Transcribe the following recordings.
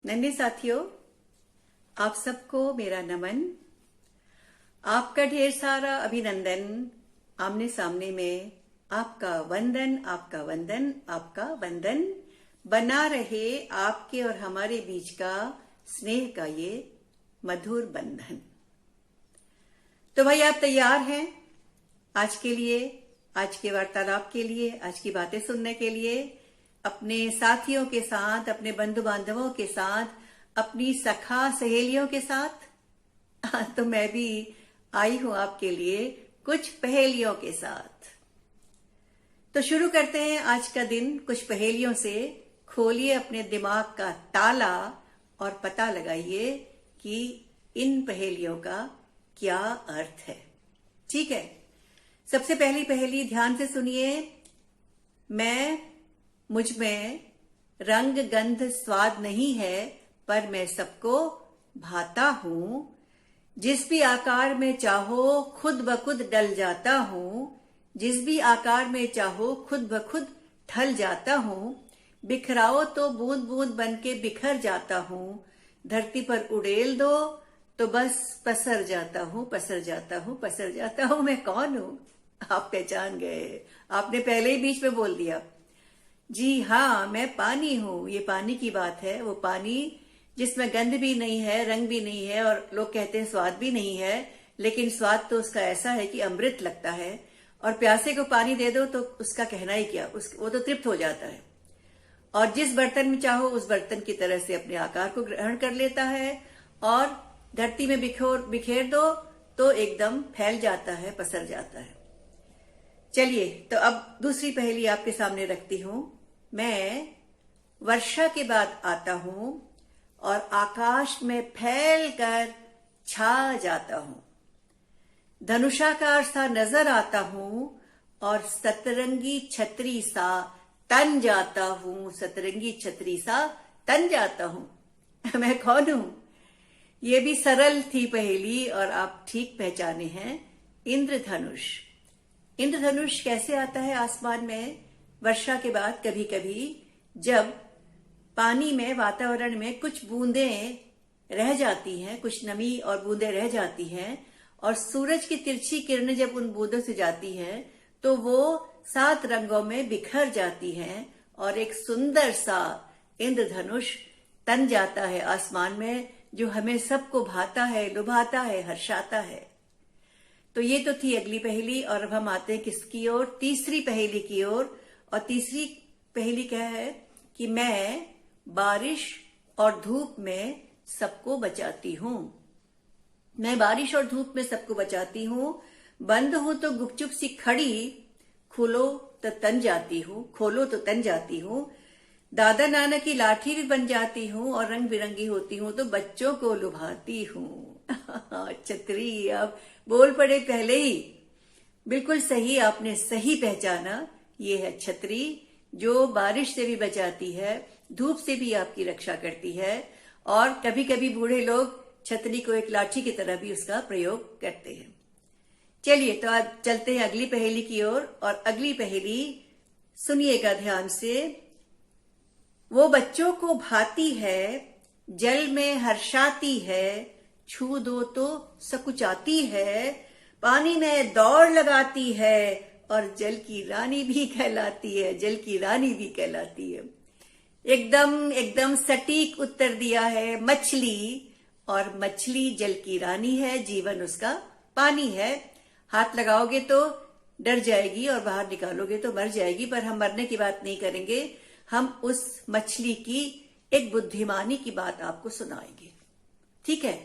नन्हे साथियों, आप सबको मेरा नमन। आपका ढेर सारा अभिनंदन। आमने सामने में आपका वंदन, आपका वंदन, आपका वंदन। बना रहे आपके और हमारे बीच का स्नेह का ये मधुर बंधन। तो भाई, आप तैयार हैं आज के लिए, आज के वार्तालाप के लिए, आज की बातें सुनने के लिए? अपने साथियों के साथ, अपने बंधु बांधवों के साथ, अपनी सखा सहेलियों के साथ। तो मैं भी आई हूं आपके लिए कुछ पहेलियों के साथ। तो शुरू करते हैं आज का दिन कुछ पहेलियों से। खोलिए अपने दिमाग का ताला और पता लगाइए कि इन पहेलियों का क्या अर्थ है। ठीक है, सबसे पहली पहेली ध्यान से सुनिए। मुझ में रंग गंध स्वाद नहीं है, पर मैं सबको भाता हूं। जिस भी आकार में चाहो खुद ब खुद डल जाता हूं। जिस भी आकार में चाहो खुद ब खुद ढल जाता हूं। बिखराओ तो बूंद बूंद बन के बिखर जाता हूं। धरती पर उड़ेल दो तो बस पसर जाता हूं, पसर जाता हूं, पसर जाता हूं। मैं कौन हूं? आप पहचान गए, आपने पहले ही बीच में बोल दिया। जी हाँ, मैं पानी हूं। ये पानी की बात है, वो पानी जिसमें गंध भी नहीं है, रंग भी नहीं है, और लोग कहते हैं स्वाद भी नहीं है, लेकिन स्वाद तो उसका ऐसा है कि अमृत लगता है। और प्यासे को पानी दे दो तो उसका कहना ही क्या, वो तो तृप्त हो जाता है। और जिस बर्तन में चाहो उस बर्तन की तरह से अपने आकार को ग्रहण कर लेता है। और धरती में बिखेर दो तो एकदम फैल जाता है, पसर जाता है। चलिए, तो अब दूसरी पहेली आपके सामने रखती हूं। मैं वर्षा के बाद आता हूं और आकाश में फैल कर छा जाता हूं। धनुषाकार सा नजर आता हूं और सतरंगी छतरी सा तन जाता हूं। सतरंगी छतरी सा तन जाता हूं। मैं कौन हूं? ये भी सरल थी पहेली और आप ठीक पहचाने हैं, इंद्रधनुष। इंद्रधनुष कैसे आता है आसमान में वर्षा के बाद? कभी कभी जब पानी में, वातावरण में कुछ बूंदें रह जाती हैं, कुछ नमी और बूंदें रह जाती हैं, और सूरज की तिरछी किरणें जब उन बूंदों से जाती हैं तो वो 7 रंगों में बिखर जाती हैं और एक सुंदर सा इंद्रधनुष तन जाता है आसमान में, जो हमें सबको भाता है, लुभाता है, हर्षाता है। तो ये तो थी अगली पहेली, और अब हम आते हैं किसकी ओर? तीसरी पहेली की ओर। और तीसरी पहेली क्या है कि मैं बारिश और धूप में सबको बचाती हूं। मैं बारिश और धूप में सबको बचाती हूं। बंद हूं तो गुपचुप सी खड़ी, खोलो तो तन जाती हूं, खोलो तो तन जाती हूं। दादा नाना की लाठी भी बन जाती हूं और रंग बिरंगी होती हूं तो बच्चों को लुभाती हूं। छतरी, आप बोल पड़े पहले ही। बिल्कुल सही, आपने सही पहचाना। ये है छतरी, जो बारिश से भी बचाती है, धूप से भी आपकी रक्षा करती है। और कभी कभी बूढ़े लोग छतरी को एक लाठी की तरह भी उसका प्रयोग करते हैं। चलिए, तो आज चलते हैं अगली पहेली की ओर। और अगली पहेली सुनिएगा ध्यान से। वो बच्चों को भाती है, जल में हर्षाती है, छू दो तो सकुचाती है, पानी में दौड़ लगाती है, और जल की रानी भी कहलाती है, जल की रानी भी कहलाती है। एकदम सटीक उत्तर दिया है, मछली। और मछली जल की रानी है, जीवन उसका पानी है। हाथ लगाओगे तो डर जाएगी और बाहर निकालोगे तो मर जाएगी, पर हम मरने की बात नहीं करेंगे। हम उस मछली की एक बुद्धिमानी की बात आपको सुनाएंगे। ठीक है,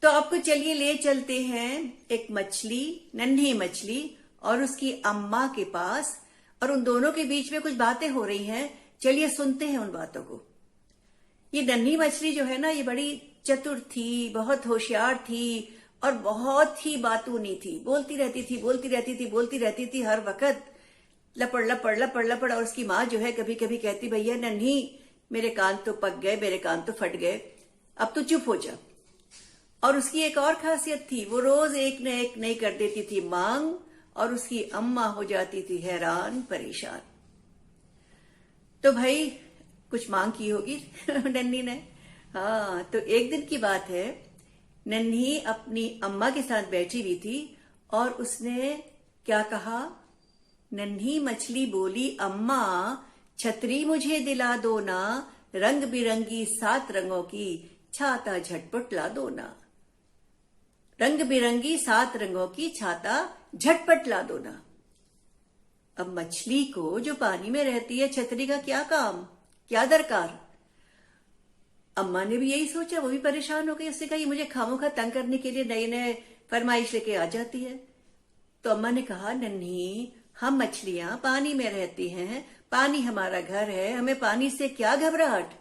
तो आपको चलिए ले चलते हैं एक मछली, नन्ही मछली और उसकी अम्मा के पास। और उन दोनों के बीच में कुछ बातें हो रही हैं। चलिए सुनते हैं उन बातों को। ये नन्ही मछली जो है ना, ये बड़ी चतुर थी, बहुत होशियार थी और बहुत ही बातूनी थी। बोलती रहती थी, बोलती रहती थी, बोलती रहती थी हर वक्त, लपड़ लपड़ लपड़ लपड़। और उसकी माँ जो है कभी कभी कहती, भैया नन्ही, मेरे कान तो पक गए, मेरे कान तो फट गए, अब तो चुप हो जा। और उसकी एक और खासियत थी, वो रोज एक न एक नई कर देती थी मांग, और उसकी अम्मा हो जाती थी हैरान परेशान। तो भाई कुछ मांग की होगी नन्ही ने। हाँ, तो एक दिन की बात है, नन्ही अपनी अम्मा के साथ बैठी हुई थी और उसने क्या कहा? नन्ही मछली बोली, अम्मा छतरी मुझे दिला दो ना, रंग बिरंगी 7 रंगों की छाता झटपट ला दो ना। रंग बिरंगी 7 रंगों की छाता झटपट ला दो ना। अब मछली को जो पानी में रहती है, छतरी का क्या काम, क्या दरकार? अम्मा ने भी यही सोचा, वो भी परेशान हो गई। उससे कहा, मुझे खामोखा तंग करने के लिए नए नए फरमाइश लेके आ जाती है। तो अम्मा ने कहा, नन्ही हम मछलियां पानी में रहती हैं, पानी हमारा घर है, हमें पानी से क्या घबराहट,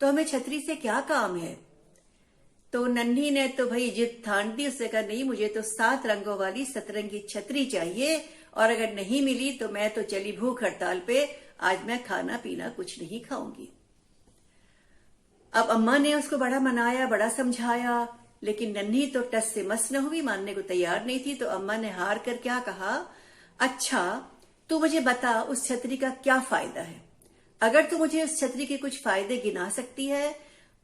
तो हमें छतरी से क्या काम है। तो नन्ही ने तो भाई जिद ठान दी। उससे कहा, नहीं, मुझे तो 7 रंगों वाली सतरंगी छतरी चाहिए, और अगर नहीं मिली तो मैं तो चली भूख हड़ताल पे, आज मैं खाना पीना कुछ नहीं खाऊंगी। अब अम्मा ने उसको बड़ा मनाया, बड़ा समझाया, लेकिन नन्ही तो टस से मस न हुई, मानने को तैयार नहीं थी। तो अम्मा ने हार कर क्या कहा, अच्छा तू मुझे बता उस छतरी का क्या फायदा है। अगर तू मुझे उस छतरी के कुछ फायदे गिना सकती है,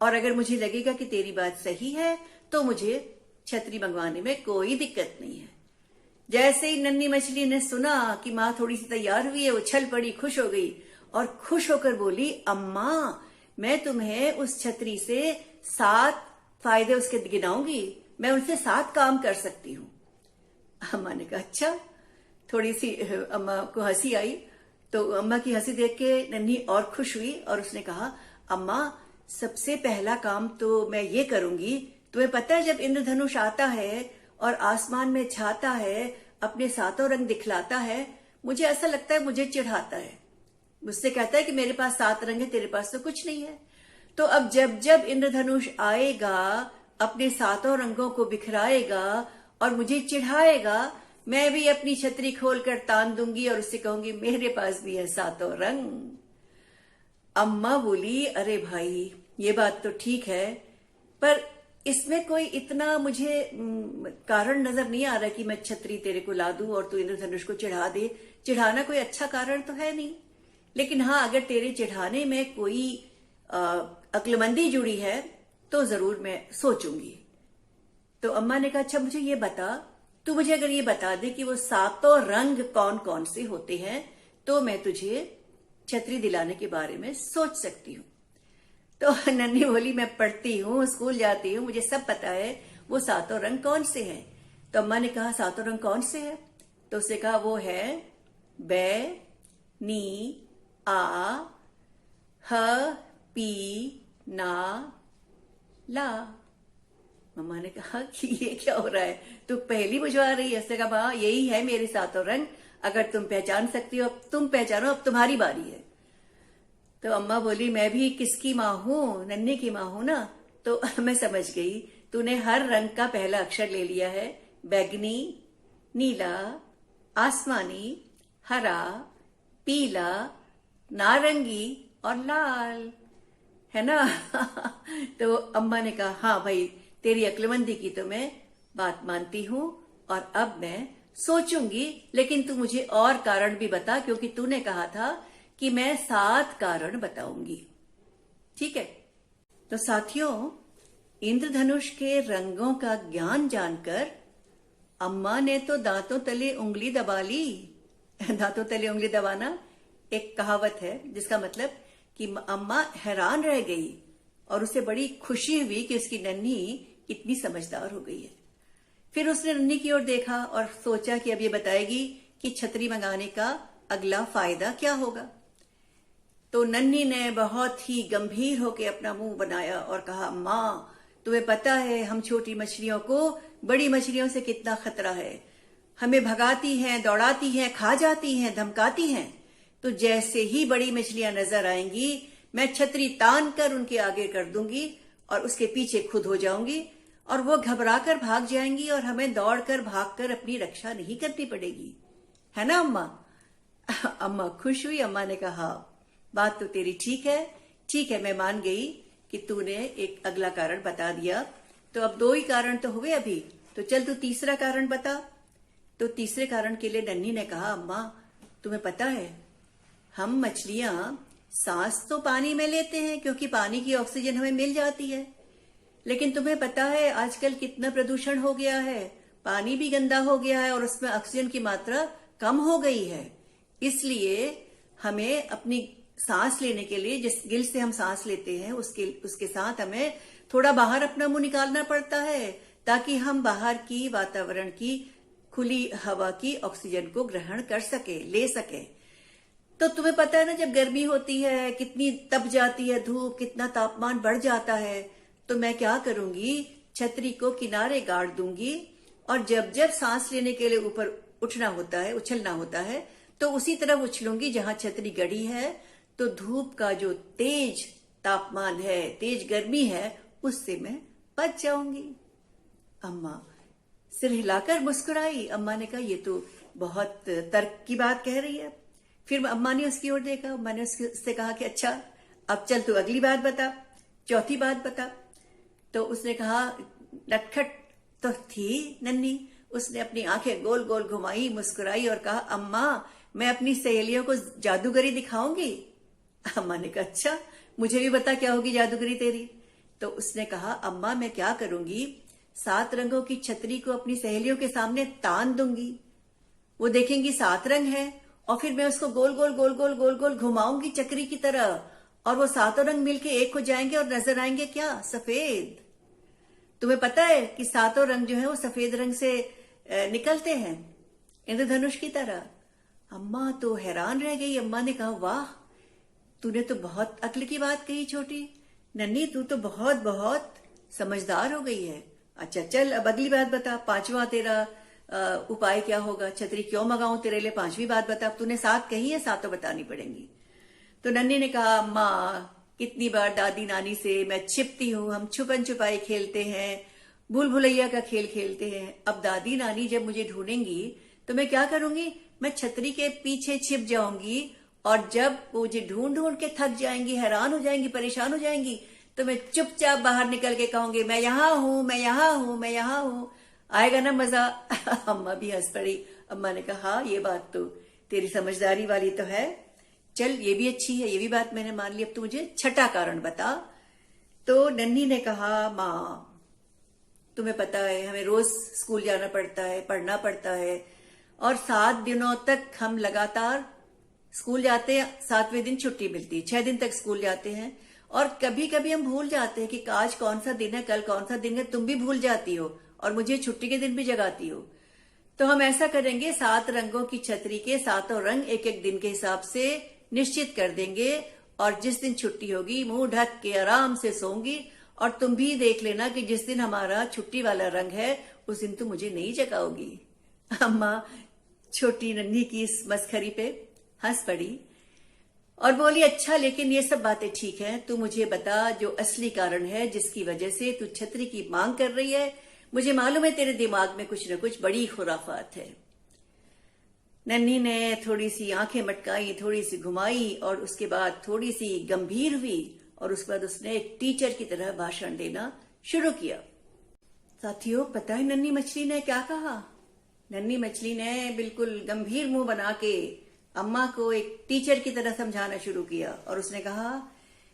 और अगर मुझे लगेगा कि तेरी बात सही है, तो मुझे छतरी मंगवाने में कोई दिक्कत नहीं है। जैसे ही नन्ही मछली ने सुना कि माँ थोड़ी सी तैयार हुई है, उछल पड़ी, खुश हो गई और खुश होकर बोली, अम्मा मैं तुम्हें उस छतरी से 7 फायदे उसके गिनाऊंगी, मैं उनसे 7 काम कर सकती हूँ। अम्मा ने कहा, अच्छा। थोड़ी सी अम्मा को हंसी आई, तो अम्मा की हंसी देख के नन्ही और खुश हुई और उसने कहा, अम्मा सबसे पहला काम तो मैं ये करूंगी, तुम्हें पता है जब इंद्रधनुष आता है और आसमान में छाता है, अपने 7 रंग दिखलाता है, मुझे ऐसा लगता है मुझे चिढ़ाता है, मुझसे कहता है कि मेरे पास 7 रंग है, तेरे पास तो कुछ नहीं है। तो अब जब जब इंद्रधनुष आएगा, अपने 7 रंगों को बिखराएगा और मुझे चिढ़ाएगा, मैं भी अपनी छतरी खोलकर तान दूंगी और उससे कहूंगी, मेरे पास भी है 7 रंग। अम्मा बोली, अरे भाई ये बात तो ठीक है, पर इसमें कोई इतना मुझे कारण नजर नहीं आ रहा कि मैं छतरी तेरे को ला दूं और तू इंद्रधनुष को चिढ़ा दे। चिढ़ाना कोई अच्छा कारण तो है नहीं, लेकिन हाँ अगर तेरे चिढ़ाने में कोई अक्लमंदी जुड़ी है तो जरूर मैं सोचूंगी। तो अम्मा ने कहा, अच्छा मुझे ये बता, तू मुझे अगर ये बता दे कि वो 7 रंग कौन कौन से होते हैं, तो मैं तुझे छतरी दिलाने के बारे में सोच सकती हूँ। तो नन्ही बोली, मैं पढ़ती हूँ, स्कूल जाती हूँ, मुझे सब पता है वो 7 रंग कौन से हैं। तो अम्मा ने कहा, 7 रंग कौन से हैं? तो उसने कहा, वो है बै, नी, आ, ह, पी, ना, ला। मम्मा ने कहा कि ये क्या हो रहा है, तू पहली बुझवा रही है? उसने कहा, हाँ यही है मेरे 7 रंग, अगर तुम पहचान सकती हो तुम पहचानो, अब तुम्हारी बारी है। तो अम्मा बोली, मैं भी किसकी माँ हूं, नन्ही की माँ हूं ना। तो मैं समझ गई, तूने हर रंग का पहला अक्षर ले लिया है, बैगनी, नीला, आसमानी, हरा, पीला, नारंगी और लाल, है ना। तो अम्मा ने कहा, हाँ भाई तेरी अक्लमंदी की तो मैं बात मानती हूं, और अब मैं सोचूंगी, लेकिन तू मुझे और कारण भी बता, क्योंकि तूने कहा था कि मैं 7 कारण बताऊंगी। ठीक है। तो साथियों, इंद्रधनुष के रंगों का ज्ञान जानकर अम्मा ने तो दांतों तले उंगली दबा ली। दांतों तले उंगली दबाना एक कहावत है, जिसका मतलब कि अम्मा हैरान रह गई और उसे बड़ी खुशी हुई कि उसकी नन्ही इतनी समझदार हो गई है। फिर उसने नन्ही की ओर देखा और सोचा कि अब ये बताएगी कि छतरी मंगाने का अगला फायदा क्या होगा। तो नन्ही ने बहुत ही गंभीर होकर अपना मुंह बनाया और कहा, माँ तुम्हें पता है हम छोटी मछलियों को बड़ी मछलियों से कितना खतरा है, हमें भगाती हैं, दौड़ाती हैं, खा जाती हैं, धमकाती हैं। तो जैसे ही बड़ी मछलियां नजर आएंगी, मैं छतरी तान कर उनके आगे कर दूंगी और उसके पीछे खुद हो जाऊंगी, और वो घबराकर भाग जाएंगी और हमें दौड़कर भागकर अपनी रक्षा नहीं करनी पड़ेगी, है ना अम्मा। अम्मा खुश हुई। अम्मा ने कहा, बात तो तेरी ठीक है, ठीक है, मैं मान गई कि तूने एक अगला कारण बता दिया। तो अब 2 ही कारण तो हुए अभी, तो चल तू तीसरा कारण बता। तो तीसरे कारण के लिए नन्ही ने कहा, अम्मा तुम्हें पता है हम मछलियां सांस तो पानी में लेते हैं, क्योंकि पानी की ऑक्सीजन हमें मिल जाती है, लेकिन तुम्हें पता है आजकल कितना प्रदूषण हो गया है, पानी भी गंदा हो गया है और उसमें ऑक्सीजन की मात्रा कम हो गई है। इसलिए हमें अपनी सांस लेने के लिए, जिस गिल से हम सांस लेते हैं उसके साथ हमें थोड़ा बाहर अपना मुंह निकालना पड़ता है, ताकि हम बाहर की वातावरण की खुली हवा की ऑक्सीजन को ग्रहण कर सके, ले सके। तो तुम्हें पता है ना, जब गर्मी होती है कितनी तप जाती है धूप, कितना तापमान बढ़ जाता है, तो मैं क्या करूंगी, छतरी को किनारे गाड़ दूंगी और जब जब सांस लेने के लिए ऊपर उठना होता है, उछलना होता है, तो उसी तरफ उछलूंगी जहां छतरी गड़ी है। तो धूप का जो तेज तापमान है, तेज गर्मी है, उससे मैं बच जाऊंगी। अम्मा सिर हिलाकर मुस्कुराई। अम्मा ने कहा ये तो बहुत तर्क की बात कह रही है। फिर अम्मा ने उसकी ओर देखा। अम्मा ने उससे कहा कि अच्छा अब चल तू अगली बात बता, चौथी बात बता। तो उसने कहा, नटखट तो थी नन्ही, उसने अपनी आंखें गोल गोल घुमाई, मुस्कुराई और कहा, अम्मा मैं अपनी सहेलियों को जादूगरी दिखाऊंगी। अम्मा ने कहा अच्छा मुझे भी बता क्या होगी जादूगरी तेरी। तो उसने कहा, अम्मा मैं क्या करूंगी, 7 रंगों की छतरी को अपनी सहेलियों के सामने तान दूंगी, वो देखेंगी 7 रंग है, और फिर मैं उसको गोल गोल गोल गोल गोल गोल घुमाऊंगी चक्री की तरह, और वो 7 रंग मिलके एक हो जाएंगे और नजर आएंगे क्या, सफेद। तुम्हें पता है कि 7 रंग जो है वो सफेद रंग से निकलते हैं, इंद्रधनुष की तरह। अम्मा तो हैरान रह गई। अम्मा ने कहा, वाह तूने तो बहुत अक्ल की बात कही छोटी नन्ही, तू तो बहुत बहुत समझदार हो गई है। अच्छा चल अब अगली बात बता, 5वां तेरा उपाय क्या होगा, छतरी क्यों मंगाऊं तेरे लिए, 5वीं बात बता। अब तूने 7 कही है, 7 बतानी पड़ेंगी। तो नन्ही ने कहा, माँ कितनी बार दादी नानी से मैं छिपती हूँ, हम छुपन छुपाई खेलते हैं, भूल भुलैया का खेल खेलते हैं। अब दादी नानी जब मुझे ढूंढेंगी तो मैं क्या करूंगी, मैं छतरी के पीछे छिप जाऊंगी, और जब वो मुझे ढूंढ ढूंढ के थक जाएंगी, हैरान हो जाएंगी, परेशान हो जाएंगी, तो मैं चुपचाप बाहर निकल के कहूंगी, मैं यहां हूं, मैं यहां हूं, मैं यहां हूं। आएगा ना मजा। अम्मा भी हंस पड़ी। अम्मा ने कहा, हाँ ये बात तो तेरी समझदारी वाली तो है, चल ये भी अच्छी है, ये भी बात मैंने मान ली। अब तू मुझे छठा कारण बता। तो नन्ही ने कहा, माँ तुम्हें पता है हमें रोज स्कूल जाना पड़ता है, पढ़ना पड़ता है, और 7 दिनों तक हम लगातार स्कूल जाते हैं, 7वें दिन छुट्टी मिलती है, 6 दिन तक स्कूल जाते हैं, और कभी कभी हम भूल जाते हैं कि आज कौन सा दिन है, कल कौन सा दिन है। तुम भी भूल जाती हो और मुझे छुट्टी के दिन भी जगाती हो। तो हम ऐसा करेंगे, 7 रंगों की छतरी के 7 रंग एक एक दिन के हिसाब से निश्चित कर देंगे, और जिस दिन छुट्टी होगी मुंह ढक के आराम से सोऊंगी, और तुम भी देख लेना कि जिस दिन हमारा छुट्टी वाला रंग है उस दिन तुम मुझे नहीं जगाओगी। अम्मा छोटी नन्ही की इस मस्खरी पे हंस पड़ी और बोली, अच्छा लेकिन ये सब बातें ठीक हैं, तू मुझे बता जो असली कारण है जिसकी वजह से तू छतरी की मांग कर रही है। मुझे मालूम है तेरे दिमाग में कुछ न कुछ बड़ी खुराफात है। नन्ही ने थोड़ी सी आंखें मटकाई, थोड़ी सी घुमाई, और उसके बाद थोड़ी सी गंभीर हुई, और उसके बाद उसने एक टीचर की तरह भाषण देना शुरू किया। साथियों पता है नन्ही मछली ने क्या कहा? नन्ही मछली ने बिल्कुल गंभीर मुंह बना के अम्मा को एक टीचर की तरह समझाना शुरू किया, और उसने कहा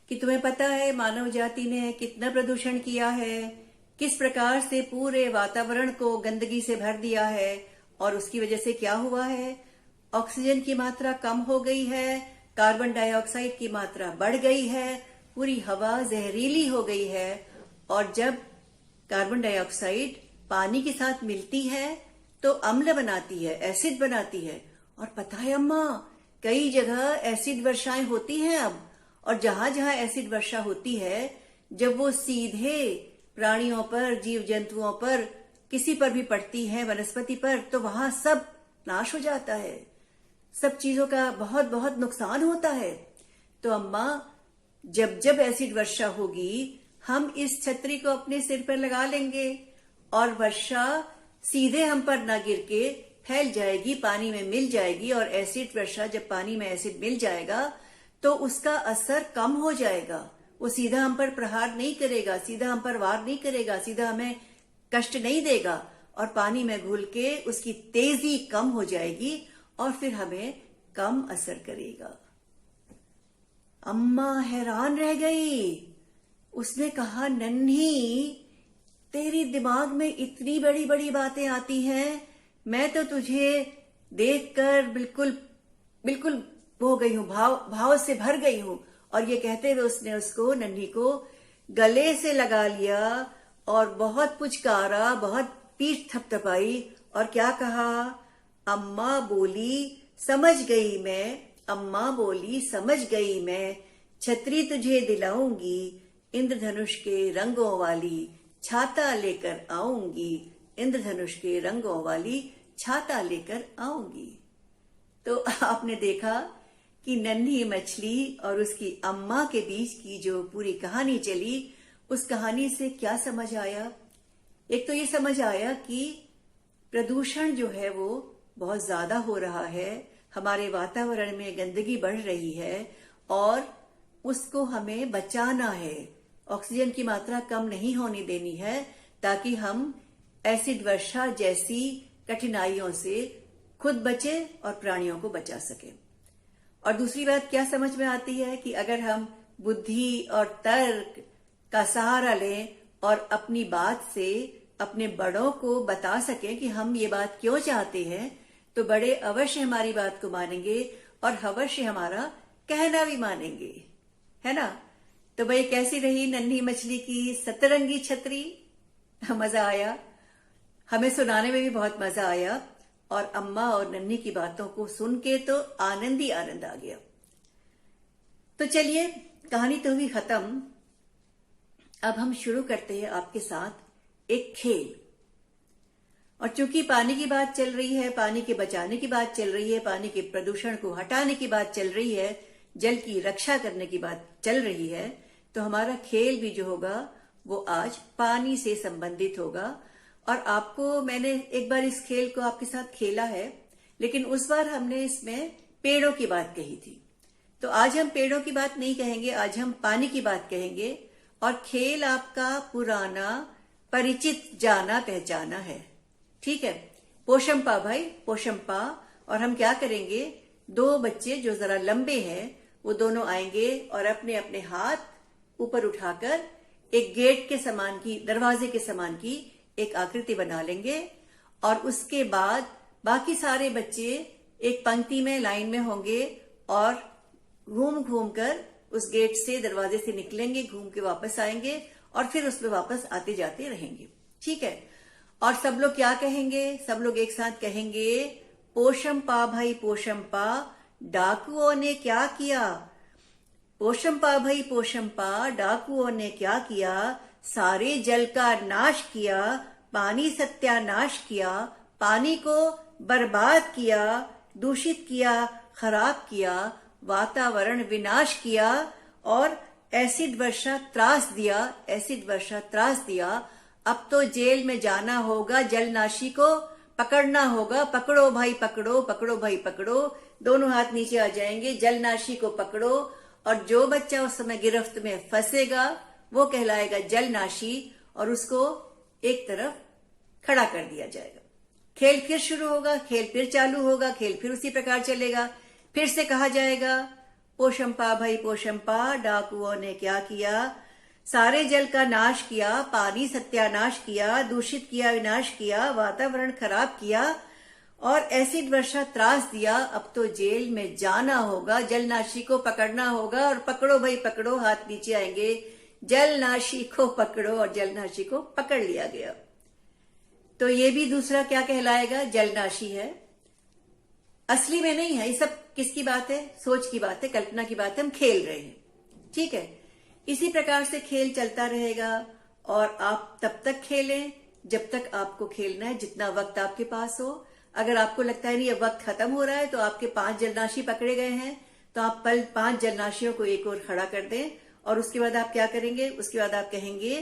कि तुम्हें पता है मानव जाति ने कितना प्रदूषण किया है, किस प्रकार से पूरे वातावरण को गंदगी से भर दिया है, और उसकी वजह से क्या हुआ है, ऑक्सीजन की मात्रा कम हो गई है, कार्बन डाइऑक्साइड की मात्रा बढ़ गई है, पूरी हवा जहरीली हो गई है, और जब कार्बन डाइऑक्साइड पानी के साथ मिलती है तो अम्ल बनाती है, एसिड बनाती है। और पता है अम्मा, कई जगह एसिड वर्षाएं होती हैं अब, और जहां जहां एसिड वर्षा होती है, जब वो सीधे प्राणियों पर, जीव जंतुओं पर, किसी पर भी पड़ती है, वनस्पति पर, तो वहां सब नाश हो जाता है, सब चीजों का बहुत बहुत नुकसान होता है। तो अम्मा जब जब एसिड वर्षा होगी हम इस छतरी को अपने सिर पर लगा लेंगे, और वर्षा सीधे हम पर ना गिर के फैल जाएगी, पानी में मिल जाएगी, और एसिड वर्षा जब पानी में एसिड मिल जाएगा तो उसका असर कम हो जाएगा, वो सीधा हम पर प्रहार नहीं करेगा, सीधा हम पर वार नहीं करेगा, सीधा हमें कष्ट नहीं देगा, और पानी में घुल के उसकी तेजी कम हो जाएगी और फिर हमें कम असर करेगा। अम्मा हैरान रह गई। उसने कहा, नन्ही, तेरी दिमाग में इतनी बड़ी बड़ी बातें आती हैं, मैं तो तुझे देखकर बिल्कुल बिल्कुल हो गई हूं, भाव से भर गई हूं। और ये कहते हुए उसने उसको, नन्ही को, गले से लगा लिया और बहुत पुचकारा, बहुत पीठ थपथपाई और क्या कहा, अम्मा बोली समझ गई मैं, अम्मा बोली समझ गई मैं, छतरी तुझे दिलाऊंगी, इंद्रधनुष के रंगों वाली छाता लेकर आऊंगी, इंद्रधनुष के रंगों वाली छाता लेकर आऊंगी। तो आपने देखा कि नन्ही मछली और उसकी अम्मा के बीच की जो पूरी कहानी चली, उस कहानी से क्या समझ आया? एक तो ये समझ आया कि प्रदूषण जो है वो बहुत ज्यादा हो रहा है, हमारे वातावरण में गंदगी बढ़ रही है और उसको हमें बचाना है। ऑक्सीजन की मात्रा कम नहीं होने देनी है ताकि हम एसिड वर्षा जैसी कठिनाइयों से खुद बचे और प्राणियों को बचा सके। और दूसरी बात क्या समझ में आती है कि अगर हम बुद्धि और तर्क का सहारा लें और अपनी बात से अपने बड़ों को बता सकें कि हम ये बात क्यों चाहते हैं, तो बड़े अवश्य हमारी बात को मानेंगे और अवश्य हमारा कहना भी मानेंगे, है ना। तो भाई कैसी रही नन्ही मछली की सतरंगी छतरी? मजा आया, हमें सुनाने में भी बहुत मजा आया और अम्मा और नन्ही की बातों को सुन के तो आनंद ही आनंद आ गया। तो चलिए, कहानी तो हुई खत्म। अब हम शुरू करते हैं आपके साथ एक खेल। और चूंकि पानी की बात चल रही है, पानी के बचाने की बात चल रही है, पानी के प्रदूषण को हटाने की बात चल रही है, जल की रक्षा करने की बात चल रही है, तो हमारा खेल भी जो होगा वो आज पानी से संबंधित होगा। और आपको मैंने एक बार इस खेल को आपके साथ खेला है, लेकिन उस बार हमने इसमें पेड़ों की बात कही थी। तो आज हम पेड़ों की बात नहीं कहेंगे, आज हम पानी की बात कहेंगे। और खेल आपका पुराना परिचित जाना पहचाना है, ठीक है। पोशंपा भाई, पोशंपा। और हम क्या करेंगे, दो बच्चे जो जरा लंबे हैं वो दोनों आएंगे और अपने अपने हाथ ऊपर उठाकर एक गेट के समान की, दरवाजे के समान की एक आकृति बना लेंगे। और उसके बाद बाकी सारे बच्चे एक पंक्ति में, लाइन में होंगे और घूम घूम कर उस गेट से, दरवाजे से निकलेंगे, घूम के वापस आएंगे और फिर उसमें वापस आते जाते रहेंगे, ठीक है। और सब लोग क्या कहेंगे, सब लोग एक साथ कहेंगे, पोशंपा भाई पोशंपा, डाकुओं ने क्या किया। पोशंपा भाई पोशंपा, डाकुओं ने क्या किया, सारे जल का नाश किया, पानी सत्यानाश किया, पानी को बर्बाद किया, दूषित किया, खराब किया, वातावरण विनाश किया और एसिड वर्षा त्रास दिया, एसिड वर्षा त्रास दिया। अब तो जेल में जाना होगा, जलनाशी को पकड़ना होगा, पकड़ो भाई पकड़ो, पकड़ो भाई पकड़ो, दोनों हाथ नीचे आ जाएंगे, जलनाशी को पकड़ो। और जो बच्चा उस समय गिरफ्त में फंसेगा वो कहलाएगा जलनाशी और उसको एक तरफ खड़ा कर दिया जाएगा। खेल फिर शुरू होगा, खेल फिर चालू होगा, खेल फिर उसी प्रकार चलेगा। फिर से कहा जाएगा, पोशंपा भाई पोशंपा, डाकुओं ने क्या किया, सारे जल का नाश किया, पानी सत्यानाश किया, दूषित किया, विनाश किया, वातावरण खराब किया और एसिड वर्षा त्रास दिया। अब तो जेल में जाना होगा, जलनाशी को पकड़ना होगा और पकड़ो भाई पकड़ो, हाथ नीचे आएंगे, जलनाशी को पकड़ो और जलनाशी को पकड़ लिया गया। तो ये भी दूसरा क्या कहलाएगा, जलनाशी है। असली में नहीं है, ये सब किसकी बात है, सोच की बात है, कल्पना की बात है, हम खेल रहे हैं, ठीक है। इसी प्रकार से खेल चलता रहेगा और आप तब तक खेलें जब तक आपको खेलना है, जितना वक्त आपके पास हो। अगर आपको लगता है नहीं अब वक्त खत्म हो रहा है, तो आपके 5 जलनाशी पकड़े गए हैं, तो आप 5 जलनाशियों को एक और खड़ा कर दें और उसके बाद आप क्या करेंगे, उसके बाद आप कहेंगे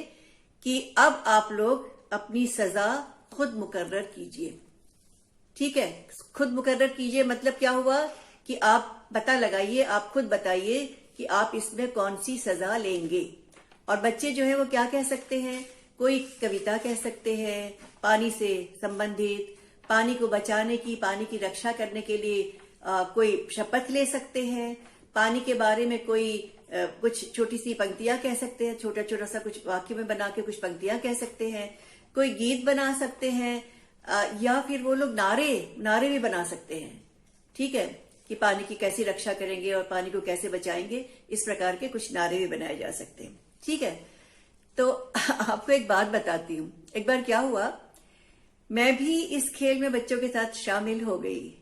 कि अब आप लोग अपनी सजा खुद मुकर्रर कीजिए, ठीक है। खुद मुकर्रर कीजिए मतलब क्या हुआ कि आप पता लगाइए, आप खुद बताइए कि आप इसमें कौन सी सजा लेंगे। और बच्चे जो है वो क्या कह सकते हैं, कोई कविता कह सकते हैं पानी से संबंधित, पानी को बचाने की, पानी की रक्षा करने के लिए कोई शपथ ले सकते हैं, पानी के बारे में कोई कुछ छोटी सी पंक्तियां कह सकते हैं, छोटा छोटा सा कुछ वाक्य में बना के कुछ पंक्तियां कह सकते हैं, कोई गीत बना सकते हैं, या फिर वो लोग नारे भी बना सकते हैं। ठीक है, कि पानी की कैसी रक्षा करेंगे और पानी को कैसे बचाएंगे, इस प्रकार के कुछ नारे भी बनाए जा सकते हैं। ठीक है, तो आपको एक बात बताती हूँ। एक बार क्या हुआ, मैं भी इस खेल में बच्चों के साथ शामिल हो गई।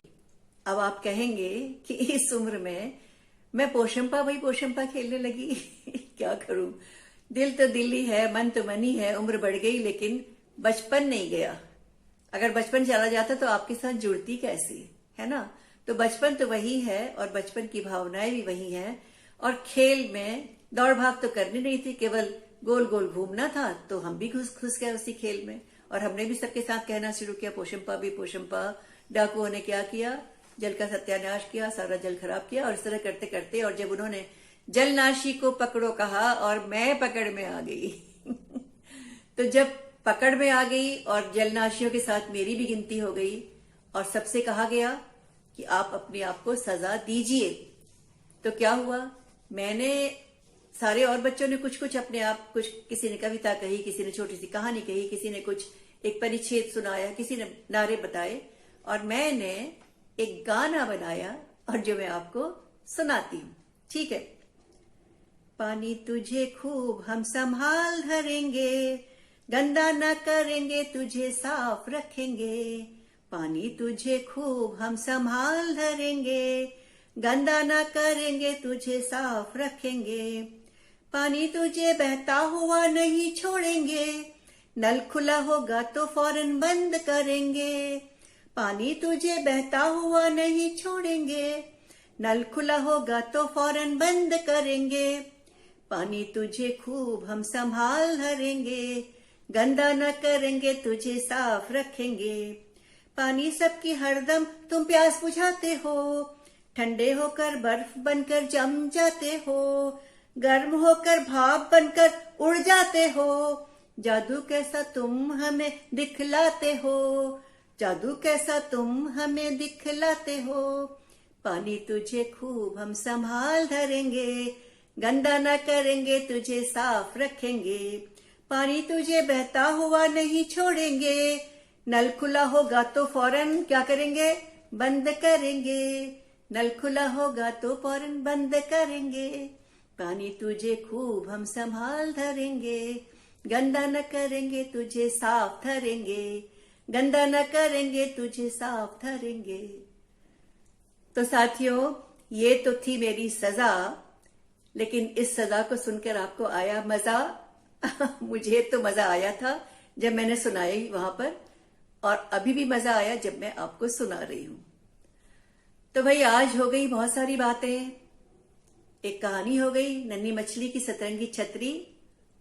अब आप कहेंगे कि इस उम्र में मैं पोशंपा भाई पोशंपा खेलने लगी। क्या करूं, दिल तो दिल ही है, मन तो मन ही है, उम्र बढ़ गई लेकिन बचपन नहीं गया। अगर बचपन चला जाता तो आपके साथ जुड़ती कैसी, है ना। तो बचपन तो वही है और बचपन की भावनाएं भी वही हैं। और खेल में दौड़ भाग तो करनी नहीं थी, केवल गोल गोल घूमना था। तो हम भी घुस गए उसी खेल में और हमने भी सबके साथ कहना शुरू किया पोशंपा भी पोशंपा। डाकुओं ने क्या किया, जल का सत्यानाश किया, सारा जल खराब किया। और इस तरह करते करते, और जब उन्होंने जलनाशी को पकड़ो कहा और मैं पकड़ में आ गई तो जब पकड़ में आ गई और जलनाशियों के साथ मेरी भी गिनती हो गई और सबसे कहा गया कि आप अपने आप को सजा दीजिए, तो क्या हुआ, मैंने, सारे और बच्चों ने कुछ कुछ अपने आप, कुछ किसी ने कविता कही, किसी ने छोटी सी कहानी कही, किसी ने कुछ एक परिच्छेद सुनाया, किसी ने नारे बताए, और मैंने एक गाना बनाया और जो मैं आपको सुनाती हूं। ठीक है। पानी तुझे खूब हम संभाल धरेंगे, गंदा न करेंगे, तुझे साफ रखेंगे। पानी तुझे खूब हम संभाल धरेंगे, गंदा न करेंगे, तुझे साफ रखेंगे। पानी तुझे बहता हुआ नहीं छोड़ेंगे, नल खुला होगा तो फौरन बंद करेंगे। पानी तुझे बहता हुआ नहीं छोड़ेंगे, नल खुला होगा तो फौरन बंद करेंगे। पानी तुझे खूब हम संभाल धरेंगे, गंदा न करेंगे, तुझे साफ रखेंगे। पानी सबकी हरदम तुम प्यास बुझाते हो, ठंडे होकर बर्फ बनकर जम जाते हो, गर्म होकर भाप बनकर उड़ जाते हो। जादू कैसा तुम हमें दिखलाते हो, जादू कैसा तुम हमें दिखलाते हो। पानी तुझे खूब हम संभाल धरेंगे, गंदा न करेंगे, तुझे साफ रखेंगे। पानी तुझे बहता हुआ नहीं छोड़ेंगे, नल खुला होगा तो फौरन क्या करेंगे, बंद करेंगे। नल खुला होगा तो फौरन बंद करेंगे। पानी तुझे खूब हम संभाल धरेंगे, गंदा न करेंगे, तुझे साफ धरेंगे। गंदा न करेंगे, तुझे साफ धरेंगे। तो साथियों, ये तो थी मेरी सजा, लेकिन इस सजा को सुनकर आपको आया मजा? मुझे तो मजा आया था जब मैंने सुनाई वहां पर, और अभी भी मजा आया जब मैं आपको सुना रही हूं। तो भाई, आज हो गई बहुत सारी बातें। एक कहानी हो गई नन्ही मछली की सतरंगी छतरी,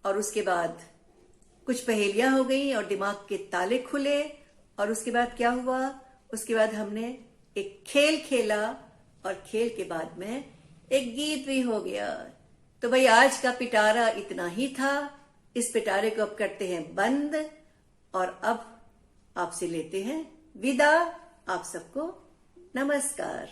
और उसके बाद कुछ पहेलियां हो गई और दिमाग के ताले खुले, और उसके बाद क्या हुआ, उसके बाद हमने एक खेल खेला, और खेल के बाद में एक गीत भी हो गया। तो भाई, आज का पिटारा इतना ही था। इस पिटारे को अब करते हैं बंद, और अब आपसे लेते हैं विदा। आप सबको नमस्कार।